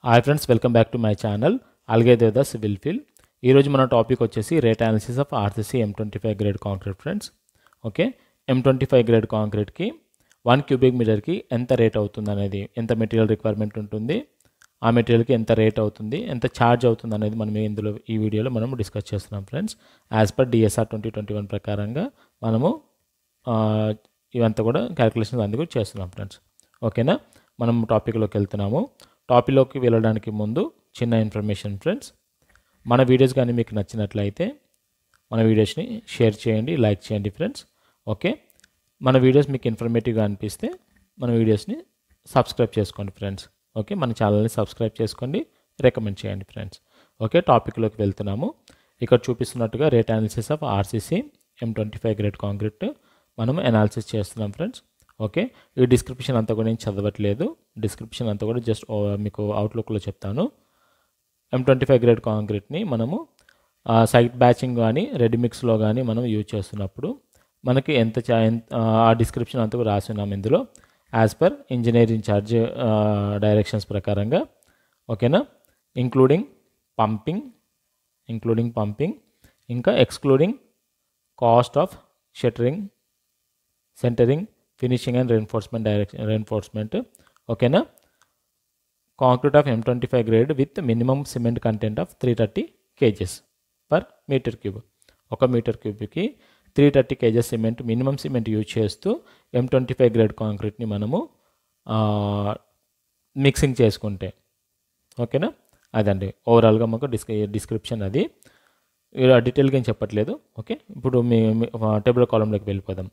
Hi friends, welcome back to my channel అల్గేదేదా civil field. ఈరోజు మన టాపిక్ వచ్చేసి rate analysis of RCC M25 grade concrete friends. Okay, M25 grade కాంక్రీట్కి 1 cubic మీటర్కి ఎంత rate అవుతుంది అనేది, ఎంత మెటీరియల్ రిక్వైర్మెంట్ ఉంటుంది, ఆ మెటీరియల్కి ఎంత రేట్ అవుతుంది, ఎంత ఛార్జ్ అవుతుంది అనేది మనం ఇందులో ఈ వీడియోలో మనం డిస్కస్ చేస్తున్నాం ఫ్రెండ్స్. యాజ్ పర్ DSR 2021 ప్రకారంగా మనము ఇవంతా కూడా క్యాలిక్యులేషన్స్ అందుకు చేస్తున్నాం ఫ్రెండ్స్. ఓకేనా, మనం టాపిక్లోకి వెళ్తున్నాము. టాపిక్లోకి వెళ్ళడానికి ముందు చిన్న ఇన్ఫర్మేషన్ ఫ్రెండ్స్. మన వీడియోస్ కానీ మీకు నచ్చినట్లయితే మన వీడియోస్ని షేర్ చేయండి, లైక్ చేయండి ఫ్రెండ్స్. ఓకే, మన వీడియోస్ మీకు ఇన్ఫర్మేటివ్గా అనిపిస్తే మన వీడియోస్ని సబ్స్క్రైబ్ చేసుకోండి ఫ్రెండ్స్. ఓకే, మన ఛానల్ని సబ్స్క్రైబ్ చేసుకోండి, రికమెండ్ చేయండి ఫ్రెండ్స్. ఓకే, టాపిక్లోకి వెళ్తున్నాము. ఇక్కడ చూపిస్తున్నట్టుగా rate analysis of RCC M25 grade concrete మనం అనాలిసిస్ చేస్తున్నాం ఫ్రెండ్స్. ఓకే, ఈ డిస్క్రిప్షన్ అంతా కూడా నేను చదవట్లేదు, డిస్క్రిప్షన్ అంతా కూడా జస్ట్ మీకు అవుట్లుక్లో చెప్తాను. M25 గ్రేడ్ కాంక్రీట్ని మనము సైట్ బ్యాచింగ్ కానీ రెడీమిక్స్లో కానీ మనం యూజ్ చేస్తున్నప్పుడు మనకి ఆ డిస్క్రిప్షన్ అంతా కూడా రాసి ఉన్నాం ఇందులో as per engineering charge directions ప్రకారంగా. ఓకేనా, ఇంక్లూడింగ్ పంపింగ్ ఇంకా excluding cost of shuttering, centering, finishing and reinforcement. ఓకేనా, concrete of M25 grade with minimum cement content of 330 kgs per metre cube. 1 metre క్యూబ్కి 330 kgs cement, minimum cement use చేస్తూ M25 grade కాంక్రీట్ని మనము mixing చేసుకుంటే. ఓకేనా, అదండి ఓవరాల్గా మాకు డిస్క్రిప్షన్ అది. డీటెయిల్గా ఏం చెప్పట్లేదు. ఓకే, ఇప్పుడు మీ టేబుల్ కాలంలోకి వెళ్ళిపోదాం.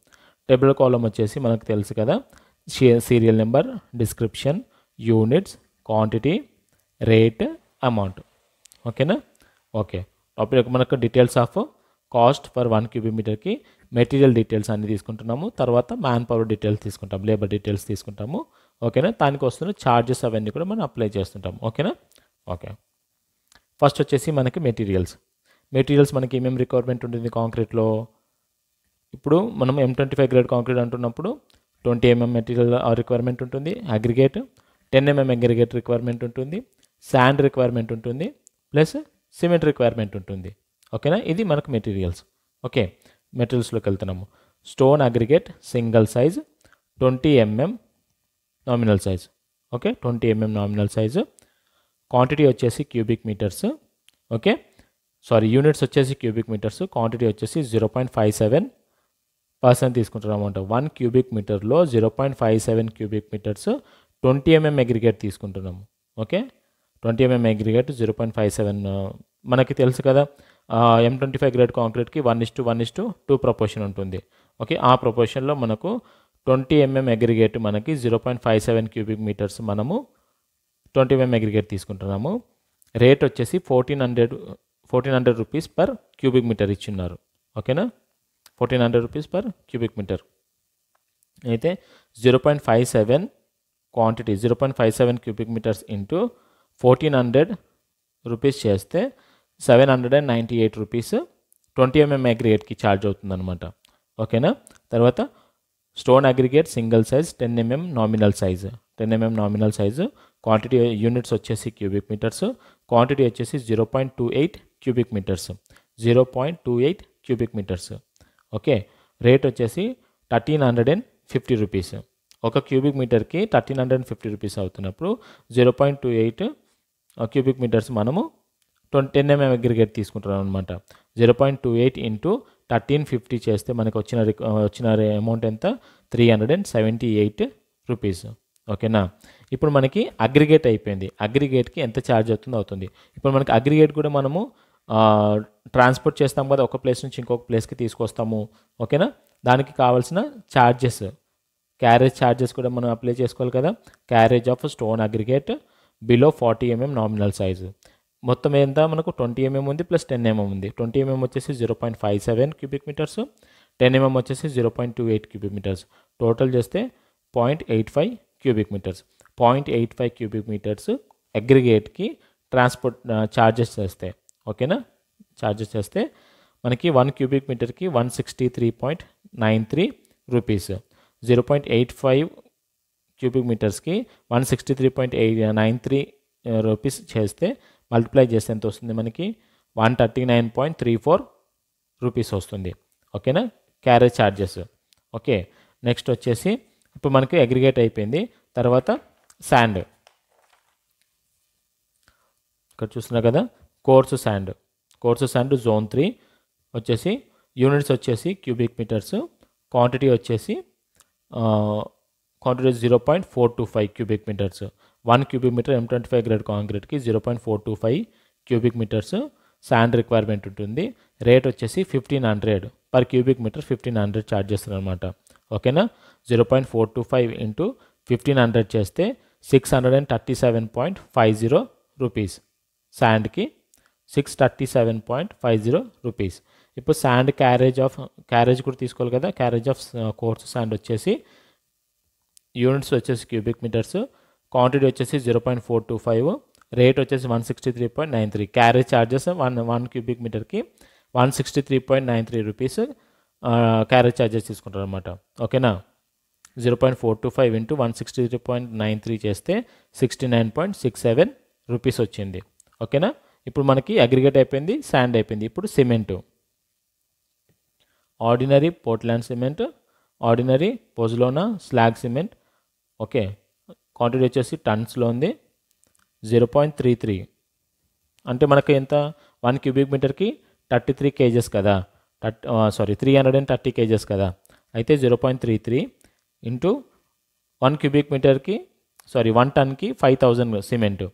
టేబుల్ కాలం వచ్చేసి మనకు తెలుసు కదా, serial number, description, units, quantity, rate, amount. ఓకేనా, ఓకే. టాపిక్ మనకు details of cost for 1 cubic మీటర్కి మెటీరియల్ డీటెయిల్స్ అన్ని తీసుకుంటున్నాము. తర్వాత మ్యాన్ పవర్ డీటెయిల్స్ తీసుకుంటాం, లేబర్ డీటెయిల్స్ తీసుకుంటాము. ఓకేనా, దానికి వస్తున్న ఛార్జెస్ అవన్నీ కూడా మనం అప్లై చేస్తుంటాము. ఓకేనా, ఓకే. ఫస్ట్ వచ్చేసి మనకి మెటీరియల్స్ మనకి ఏమేమి రిక్వైర్మెంట్ ఉంటుంది కాంక్రీట్లో. ఇప్పుడు మనం M25 గ్రేడ్ కాంక్రీట్ అంటున్నప్పుడు 20 mm మెటీరియల్ రిక్వైర్మెంట్ ఉంటుంది, అగ్రిగేట్ 10 mm అగ్రిగేట్ రిక్వైర్మెంట్ ఉంటుంది, శాండ్ రిక్వైర్మెంట్ ఉంటుంది, ప్లస్ సిమెంట్ రిక్వైర్మెంట్ ఉంటుంది. ఓకేనా, ఇది మనకు మెటీరియల్స్. ఓకే, మెటీరియల్స్లోకి వెళ్తున్నాము. Stone aggregate single size 20 mm nominal size. Okay, 20 mm nominal size. Quantity వచ్చేసి క్యూబిక్ మీటర్స్. ఓకే, యూనిట్స్ వచ్చేసి క్యూబిక్ మీటర్స్. క్వాంటిటీ వచ్చేసి 0.57% తీసుకుంటున్నాం అన్నమాట. 1 క్యూబిక్ మీటర్లో 0.57 క్యూబిక్ మీటర్స్ 20 mm అగ్రిగేట్ తీసుకుంటున్నాము. ఓకే, 20 mm అగ్రిగేట్ 0.57 మనకి తెలుసు కదా, M25 గ్రేడ్ కాంక్రీట్కి 1:1:2 ప్రపోర్షన్ ఉంటుంది. ఓకే, ఆ ప్రపోర్షన్లో మనకు 20 mm అగ్రిగేట్ మనకి 0.57 క్యూబిక్ మీటర్స్ మనము 20 mm అగ్రిగేట్ తీసుకుంటున్నాము. రేట్ వచ్చేసి 1400 రూపీస్ పర్ క్యూబిక్ మీటర్ ఇచ్చిన్నారు. ఓకేనా, 1400 రూపీస్ పర్ క్యూబిక్ మీటర్ అయితే 0.57 quantity 0.57 cubic metres into 1400 rupees చేస్తే 798 రూపీస్ 20 mm అగ్రిగేట్కి ఛార్జ్ అవుతుంది అనమాట. ఓకేనా, తర్వాత stone aggregate single size 10 mm nominal size. 10 mm nominal size. Quantity units వచ్చేసి క్యూబిక్ మీటర్స్. క్వాంటిటీ వచ్చేసి 0.28 cubic metres. 0.28 cubic metres. Okay, rate వచ్చేసి 1350 rupees. 1 cubic మీటర్కి 1350 rupees అవుతున్నప్పుడు 0.28 cubic metres మనము 10 mm అగ్రిగేట్ తీసుకుంటున్నాం అనమాట. 0.28 ఇంటూ 1350 చేస్తే మనకు వచ్చిన అమౌంట్ ఎంత, 378 రూపీస్. ఓకేనా, ఇప్పుడు మనకి అగ్రిగేట్ అయిపోయింది. అగ్రిగేట్కి ఎంత ఛార్జ్ అవుతుంది. ఇప్పుడు మనకి అగ్రిగేట్ కూడా మనము ట్రాన్స్పోర్ట్ చేస్తాం కదా, ఒక ప్లేస్ నుంచి ఇంకొక ప్లేస్కి తీసుకొస్తాము. ఓకేనా, దానికి కావాల్సిన ఛార్జెస్, క్యారేజ్ ఛార్జెస్ కూడా మనం అప్లై చేసుకోవాలి కదా. Carriage of stone aggregate below 40 mm nominal size. మొత్తం ఎంత మనకు 20 mm ఉంది ప్లస్ 10 mm ఉంది. 20 mm వచ్చేసి 0.57 క్యూబిక్ మీటర్స్, 10 mm వచ్చేసి 0.28 క్యూబిక్ మీటర్స్. టోటల్ చేస్తే 0.85 క్యూబిక్ మీటర్స్. 0.85 క్యూబిక్ మీటర్స్ అగ్రిగేట్కి ట్రాన్స్పోర్ట్ ఛార్జెస్ చేస్తే. ఓకేనా, ఛార్జెస్ చేస్తే మనకి 1 క్యూబిక్ మీటర్కి 163.93 రూపీస్. 0.85 క్యూబిక్ మీటర్స్కి 163.93 రూపీస్ చేస్తే మల్టిప్లై చేస్తే ఎంత వస్తుంది మనకి 139.34 రూపీస్ వస్తుంది. ఓకేనా, క్యారేజ్ ఛార్జెస్. ఓకే, నెక్స్ట్ వచ్చేసి ఇప్పుడు మనకి అగ్రిగేట్ అయిపోయింది. తర్వాత శాండ్, ఇక్కడ చూస్తున్నారు కదా, కోర్సు శాండ్ జోన్ 3 వచ్చేసి యూనిట్స్ వచ్చేసి క్యూబిక్ మీటర్స్, క్వాంటిటీ వచ్చేసి 0.425 cubic metres. 1 cubic metre M25 grade కాంక్రీట్కి 0.425 క్యూబిక్ మీటర్స్ శాండ్ రిక్వైర్మెంట్ ఉంటుంది. రేట్ వచ్చేసి 1500 పర్ క్యూబిక్ మీటర్ 1500 ఛార్జ్ చేస్తారు అనమాట. ఓకేనా, 0.425 ఇంటూ 1500 చేస్తే 637.50 రూపీస్. శాండ్కి 637.50 రూపీస్. ఇప్పుడు శాండ్ క్యారేజ్ కూడా తీసుకోవాలి కదా. క్యారేజ్ ఆఫ్ కోర్సు శాండ్ వచ్చేసి యూనిట్స్ వచ్చేసి క్యూబిక్ మీటర్స్, క్వాంటిటీ వచ్చేసి 0.425, రేట్ వచ్చేసి 163.93. క్యారేజ్ ఛార్జెస్ 1 క్యూబిక్ మీటర్కి 163.93 రూపీస్ క్యారేజ్ ఛార్జెస్ తీసుకుంటారు అనమాట. ఓకేనా, 0.425 ఇంటూ 163.93 చేస్తే 69.67 రూపీస్ వచ్చింది. ఓకేనా, ఇప్పుడు మనకి అగ్రిగేట్ అయిపోయింది, శాండ్ అయిపోయింది. ఇప్పుడు cement, ordinary Portland cement, ordinary pozzolana slag cement. Okay, quantity వచ్చేసి టన్స్లో ఉంది. 0.33 అంటే మనకి ఎంత, 1 క్యూబిక్ మీటర్కి 33 కేజెస్ కదా, 330 కేజెస్ కదా. అయితే 0.33 ఇంటూ 1 క్యూబిక్ మీటర్కి 1 టన్కి 5000 సిమెంట్.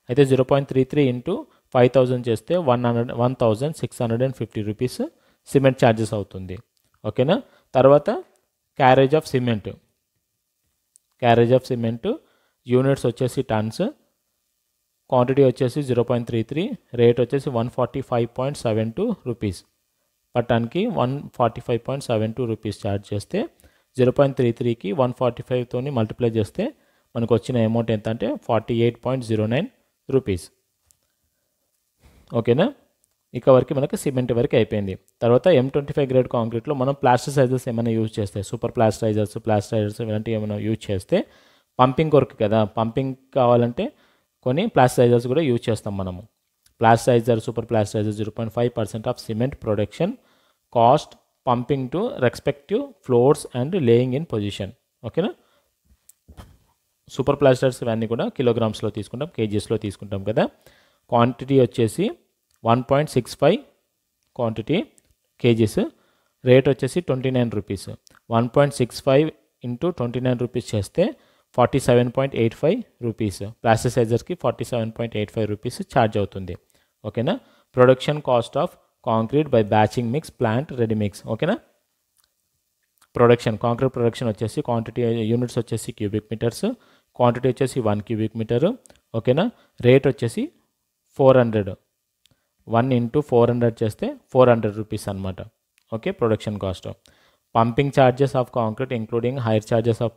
అయితే 0.33 ఇంటూ 5000 చేస్తే 1650 రూపీస్ సిమెంట్ ఛార్జెస్ అవుతుంది. ఓకేనా, తర్వాత క్యారేజ్ ఆఫ్ సిమెంట్ యూనిట్స్ వచ్చేసి టన్స్, క్వాంటిటీ వచ్చేసి 0.33, రేట్ వచ్చేసి 145.72 రూపీస్. పర్ టన్కి 145.72 రూపీస్ ఛార్జ్ చేస్తే 0.33కి 145తో మల్టిప్లై చేస్తే మనకు వచ్చిన అమౌంట్ ఎంత అంటే 48.09 రూపీస్. ఓకేనా, ఇక వరకు మనకు సిమెంట్ వరకు అయిపోయింది. తర్వాత M25 గ్రేడ్ కాంక్రీట్లో మనం ప్లాస్టరైజర్స్ ఏమైనా యూజ్ చేస్తే, సూపర్ ప్లాస్టరైజర్స్ ఇలాంటివి ఏమైనా యూజ్ చేస్తే పంపింగ్ కొరకు కదా, పంపింగ్ కావాలంటే కొన్ని ప్లాస్టరైజర్స్ కూడా యూజ్ చేస్తాం మనము. Plasticiser, super plasticiser 0.5% of cement production cost pumping to respective floors and laying in position. ఓకేనా, సూపర్ ప్లాస్టర్స్ ఇవన్నీ కూడా కిలోగ్రామ్స్లో తీసుకుంటాం, కేజీస్లో తీసుకుంటాం కదా. క్వాంటిటీ వచ్చేసి 1.65 క్వాంటిటీ కేజీస్, రేట్ వచ్చేసి 29 రూపీస్. 1.65 ఇంటూ 29 రూపీస్ చేస్తే 47.85 రూపీస్. ప్లాస్టరైజర్కి 47.85 రూపీస్ ఛార్జ్ అవుతుంది. ఓకేనా, production cost of concrete by బ్యాచింగ్ mix plant ready mix. ఓకేనా, కాంక్రీట్ ప్రొడక్షన్ వచ్చేసి క్వాంటిటీ యూనిట్స్ వచ్చేసి క్యూబిక్ మీటర్స్, క్వాంటిటీ వచ్చేసి 1 క్యూబిక్ మీటరు. ఓకేనా, రేట్ వచ్చేసి 400. 1 ఇంటూ 400 చేస్తే 400 రూపీస్ అనమాట. Okay, production cost. Pumping charges of concrete including hire charges of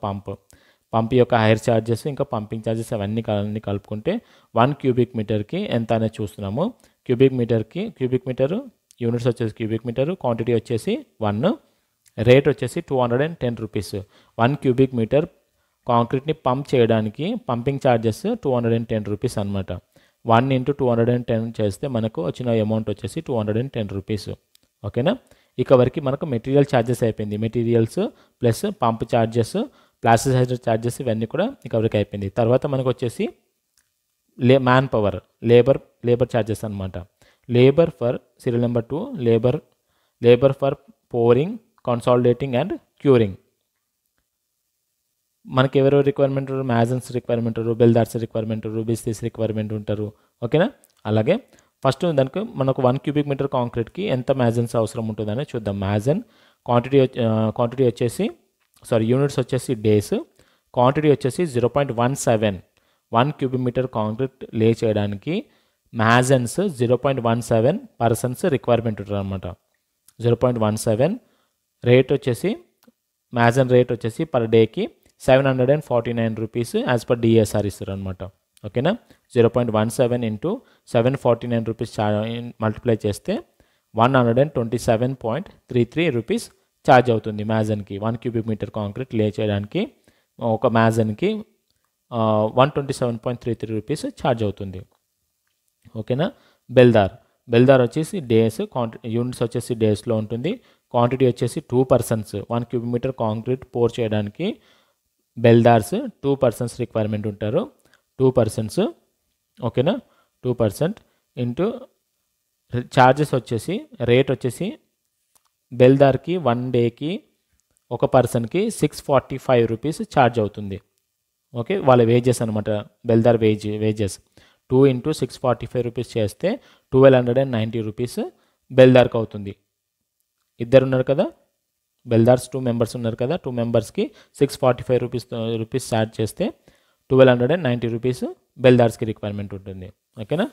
pump యొక్క hire charges ఇంకా పంపింగ్ ఛార్జెస్ అవన్నీ కలుపుకుంటే 1 క్యూబిక్ మీటర్కి ఎంత అనేది చూస్తున్నాము. క్యూబిక్ మీటరు యూనిట్స్ వచ్చేసి క్యూబిక్ మీటరు, క్వాంటిటీ వచ్చేసి 1, రేట్ వచ్చేసి 210 రూపీస్. 1 క్యూబిక్ మీటర్ కాంక్రీట్ని పంప్ చేయడానికి పంపింగ్ ఛార్జెస్ 210 రూపీస్ అనమాట. 1 ఇంటూ 210 చేస్తే మనకు వచ్చిన అమౌంట్ వచ్చేసి 210 రూపీస్. ఓకేనా, ఇక వరకు మనకు మెటీరియల్ ఛార్జెస్ అయిపోయింది. Materials plus pump charges, plasticiser charges ఇవన్నీ కూడా ఇక వరకు అయిపోయింది. తర్వాత మనకు వచ్చేసి మ్యాన్ పవర్, లేబర్ ఛార్జెస్ అనమాట. Labour for serial number 2 labour for pouring, consolidating and curing. మనకి ఎవరో రిక్వైర్మెంట్ ఉంటారు, మ్యాజన్స్ రిక్వైర్మెంట్ ఉంటారు, బెల్దార్స్ రిక్వైర్మెంట్ ఉంటారు, బిస్తిస్ రిక్వైర్మెంట్ ఉంటారు. ఓకేనా, అలాగే ఫస్ట్ దానికి మనకు 1 క్యూబిక్ మీటర్ కాంక్రీట్కి ఎంత మ్యాజన్స్ అవసరం ఉంటుందని చూద్దాం. మ్యాజన్ క్వాంటిటీ వచ్చేసి యూనిట్స్ వచ్చేసి డేస్, క్వాంటిటీ వచ్చేసి 0.17. 1 క్యూబిక్ మీటర్ కాంక్రీట్ లే చేయడానికి మ్యాజన్స్ 0.17 పర్సన్స్ రిక్వైర్మెంట్ ఉంటుంది అనమాట. 0.17. రేట్ వచ్చేసి మ్యాజన్ రేట్ వచ్చేసి పర్ డేకి 749 రూపీస్ యాజ్ పర్ డిఎస్ఆర్ ఇస్తారు అనమాట. ఓకేనా, 0.17 ఇంటూ 749 రూపీస్ మల్టిప్లై చేస్తే 127.33 రూపీస్ ఛార్జ్ అవుతుంది మ్యాజన్కి. 1 క్యూబిక్ మీటర్ కాంక్రీట్ లే చేయడానికి ఒక మ్యాజన్కి 127.33 రూపీస్ ఛార్జ్ అవుతుంది. ఓకేనా. బెల్దార్ వచ్చేసి డేస్, యూనిట్స్ వచ్చేసి డేస్లో ఉంటుంది. క్వాంటిటీ వచ్చేసి 2 persons 1 cubic meter concrete pour చేయడానికి బెల్దార్స్ 2 persons రిక్వైర్మెంట్ ఉంటారు. 2 persons, ఓకేనా. 2% ఇంటూ ఛార్జెస్ వచ్చేసి రేట్ వచ్చేసి బెల్దార్కి 1 డేకి ఒక పర్సన్కి 645 రూపీస్ ఛార్జ్ అవుతుంది. ఓకే, వాళ్ళ వేజెస్ అనమాట, బెల్దార్ వేజెస్ 2 into 645 రూపీస్ చేస్తే 1290 రూపీస్ బెల్దార్కి అవుతుంది. ఇద్దరు ఉన్నారు కదా, బెల్దార్స్ 2 members ఉన్నారు కదా, 2 membersకి 645 రూపీస్ ఛార్జ్ చేస్తే 1290 రూపీస్ బెల్దార్స్కి రిక్వైర్మెంట్ ఉంటుంది. ఓకేనా.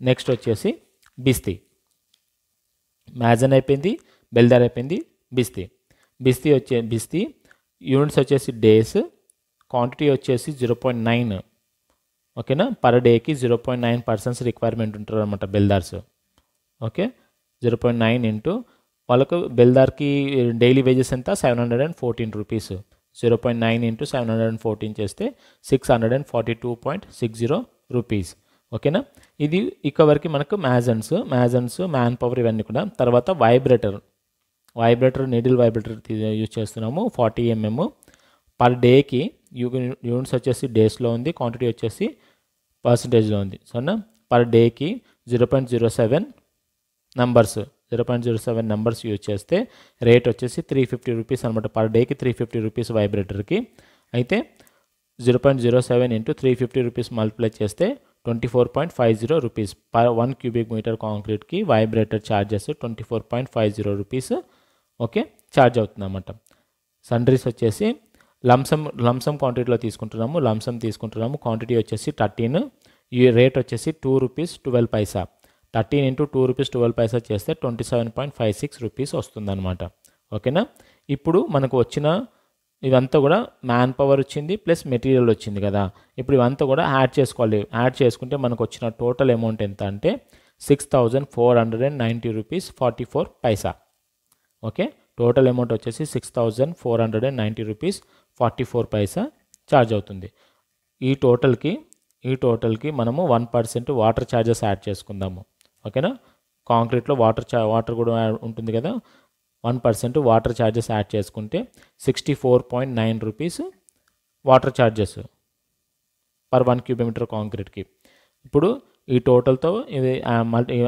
నెక్స్ట్ వచ్చేసి మ్యాజన్ అయిపోయింది, బెల్దార్ అయిపోయింది. బిస్తీ యూనిట్స్ వచ్చేసి డేస్, క్వాంటిటీ వచ్చేసి 0.9. ఓకేనా. పర్ డేకి 0.9 persons రిక్వైర్మెంట్ ఉంటారు అనమాట బెల్దార్స్. ఓకే, 0.9 ఇంటూ వాళ్ళకు బెల్దార్కి డైలీ వేజెస్ ఎంత 714 రూపీస్. 0.9 ఇంటూ 714 చేస్తే 642.60 రూపీస్. ఓకేనా. ఇది ఇక వరకు మనకు మ్యాజన్స్, మ్యాన్ పవర్ ఇవన్నీ కూడా. తర్వాత వైబ్రేటర్ నీడిల్ వైబ్రేటర్ యూజ్ చేస్తున్నాము 40 mm పర్ డేకి. యూనిట్స్ వచ్చేసి డేస్లో ఉంది, క్వాంటిటీ వచ్చేసి పర్సంటేజ్లో ఉంది. సరేనా. పర్ డేకి 0.07 నెంబర్స్ యూజ్ చేస్తే రేట్ వచ్చేసి 350 రూపీస్ అనమాట. పర్ డేకి 350 రూపీస్ వైబ్రేటర్కి. అయితే 0.07 ఇంటూ 350 రూపీస్ మల్టిప్లై చేస్తే 24.50 రూపీస్ పర్ 1 cubic meter కాంక్రీట్కి vibrator charges 24.50 rupees. Okay, charge అవుతుంది అన్నమాట. సండ్రీస్ వచ్చేసి లంసమ్ క్వాంటిటీలో తీసుకుంటున్నాము. క్వాంటిటీ వచ్చేసి 13, ఈ రేట్ వచ్చేసి 2 రూపీస్ 12 పైసా. 13 ఇంటూ 2 రూపీస్ 12 పైసా చేస్తే 27.56 రూపీస్ వస్తుందన్నమాట. ఓకేనా. ఇప్పుడు మనకు వచ్చిన ఇవంతా కూడా మ్యాన్ పవర్ వచ్చింది ప్లస్ మెటీరియల్ వచ్చింది కదా. ఇప్పుడు ఇవంతా కూడా యాడ్ చేసుకోవాలి. యాడ్ చేసుకుంటే మనకు వచ్చిన టోటల్ అమౌంట్ ఎంత అంటే 6490 రూపీస్ 44 పైసా. ఓకే, టోటల్ అమౌంట్ వచ్చేసి 6490 రూపీస్ 44 పైసా ఛార్జ్ అవుతుంది. ఈ టోటల్కి మనము 1% వాటర్ ఛార్జెస్ యాడ్ చేసుకుందాము. ఓకేనా. కాంక్రీట్లో వాటర్ కూడా ఉంటుంది కదా, 1% వాటర్ ఛార్జెస్ యాడ్ చేసుకుంటే 64.9 rupees water charges per 1 cubic meter కాంక్రీట్కి. ఇప్పుడు ఈ టోటల్తో ఇది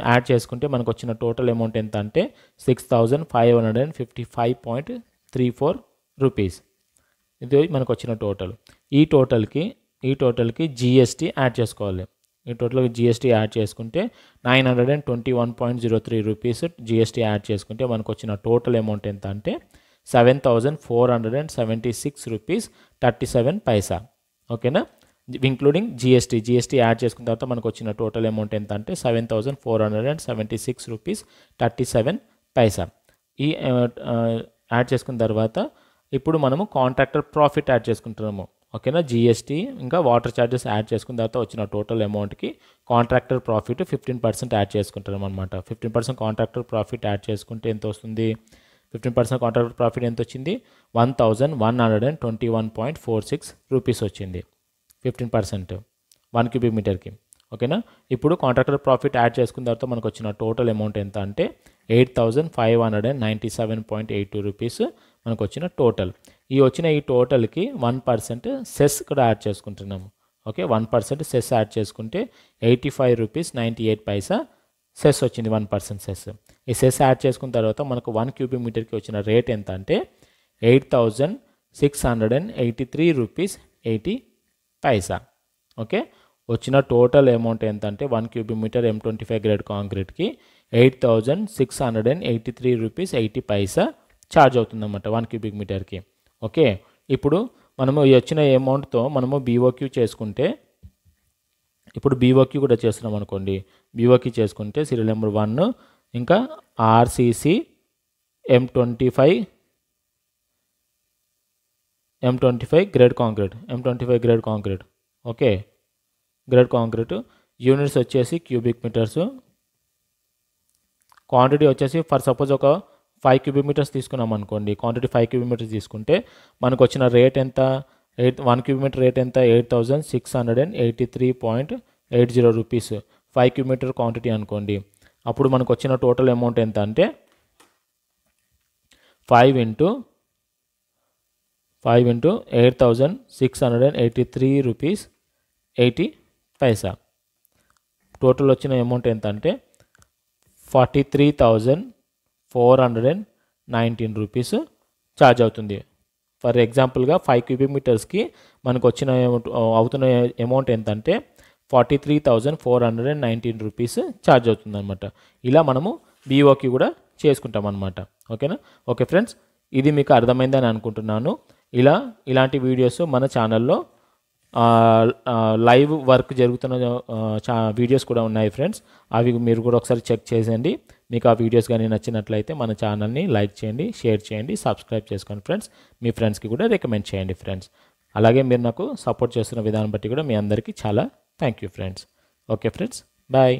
యాడ్ చేసుకుంటే మనకు వచ్చిన టోటల్ అమౌంట్ ఎంత అంటే 6555.34 రూపీస్. ఇది మనకు వచ్చిన టోటల్. ఈ టోటల్కి జిఎస్టీ యాడ్ చేసుకోవాలి. ఈ టోటల్కి జిఎస్టీ యాడ్ చేసుకుంటే 921.03 రూపీస్ జిఎస్టీ యాడ్ చేసుకుంటే మనకు వచ్చిన టోటల్ అమౌంట్ ఎంత అంటే 7476 రూపీస్ 37 పైసా. ఓకేనా. ఇంక్లూడింగ్ జిఎస్టీ యాడ్ చేసుకున్న తర్వాత మనకు వచ్చిన టోటల్ అమౌంట్ ఎంత అంటే 7476 రూపీస్ 37 పైసా. ఈ యాడ్ చేసుకున్న తర్వాత ఇప్పుడు మనము కాంట్రాక్టర్ ప్రాఫిట్ యాడ్ చేసుకుంటున్నాము. ఓకేనా. జిఎస్టీ ఇంకా వాటర్ ఛార్జెస్ యాడ్ చేసుకున్న తర్వాత వచ్చిన టోటల్ అమౌంట్కి కాంట్రాక్టర్ ప్రాఫిట్ 15% యాడ్ చేసుకుంటున్నాం అనమాట. 15% కాంట్రాక్టర్ ప్రాఫిట్ యాడ్ చేసుకుంటే ఎంత వస్తుంది? 15% కాంట్రాక్టర్ ప్రాఫిట్ ఎంత వచ్చింది? 1121.46 రూపీస్ వచ్చింది. 15% 1 cubic meterకి. ఓకేనా. ఇప్పుడు కాంట్రాక్టర్ ప్రాఫిట్ యాడ్ చేసుకున్న తర్వాత మనకు వచ్చిన టోటల్ అమౌంట్ ఎంత అంటే 8597.82 రూపీస్ మనకు వచ్చిన టోటల్. ఈ టోటల్కి 1% సెస్ కూడా యాడ్ చేసుకుంటున్నాము. ఓకే, 1% సెస్ యాడ్ చేసుకుంటే 85 రూపీస్ 98 పైసా సెస్ వచ్చింది. 1% సెస్. ఈ సెస్ యాడ్ చేసుకున్న తర్వాత మనకు 1 cubic meterకి వచ్చిన రేట్ ఎంత అంటే 8683 రూపీస్ 80 పైసా. ఓకే, వచ్చిన టోటల్ అమౌంట్ ఎంత అంటే 1 cubic meter M25 గ్రేడ్ కాంక్రీట్కి 8683 రూపీస్ 80 పైసా ఛార్జ్ అవుతుందన్నమాట 1 cubic meterకి. ఓకే, ఇప్పుడు మనము ఈ వచ్చిన అమౌంట్తో మనము బీఓక్యూ చేసుకుంటే, ఇప్పుడు బీఓక్యూ కూడా చేస్తున్నాం అనుకోండి. బీఓక్యూ చేసుకుంటే సీరియల్ నెంబర్ 1 ఇంకా RCC M25 grade concrete. Okay, grade concrete units వచ్చేసి క్యూబిక్ మీటర్స్, క్వాంటిటీ వచ్చేసి ఫర్ సపోజ్ ఒక 5 cubic meters తీసుకున్నాం అనుకోండి. క్వాంటిటీ 5 cubic meters తీసుకుంటే మనకు వచ్చిన రేట్ ఎంత? 1 క్యూబిక్ మీటర్ రేట్ ఎంత 8683.80 రూపీస్ 5 క్యూబిక్ మీటర్ క్వాంటిటీ అనుకోండి. అప్పుడు మనకు వచ్చిన టోటల్ అమౌంట్ ఎంత అంటే 5 ఇంటూ 8683 రూపీస్ 80 పైసా. టోటల్ వచ్చిన అమౌంట్ ఎంత అంటే 43,419 రూపీస్ ఛార్జ్ అవుతుంది. ఫర్ ఎగ్జాంపుల్గా 5 క్యూబిక్ మీటర్స్కి మనకు వచ్చిన అవుతున్న అమౌంట్ ఎంత అంటే 43,419 రూపీస్ ఛార్జ్ అవుతుంది అనమాట. ఇలా మనము బీఓకి కూడా చేసుకుంటాం అనమాట. ఓకేనా? ఓకే ఫ్రెండ్స్, ఇది మీకు అర్థమైందని అనుకుంటున్నాను. ఇలాంటి వీడియోస్ మన ఛానల్లో లైవ్ వర్క్ జరుగుతున్న వీడియోస్ కూడా ఉన్నాయి ఫ్రెండ్స్. అవి మీరు కూడా ఒకసారి చెక్ చేసేయండి. మీకు ఆ వీడియోస్ కానీ నచ్చినట్లయితే మన ఛానల్ని లైక్ చేయండి, షేర్ చేయండి, సబ్స్క్రైబ్ చేసుకోండి ఫ్రెండ్స్. మీ ఫ్రెండ్స్కి కూడా రికమెండ్ చేయండి ఫ్రెండ్స్. అలాగే మీరు నాకు సపోర్ట్ చేస్తున్న విధానం బట్టి కూడా మీ అందరికీ చాలా thank you friends. Okay friends, bye.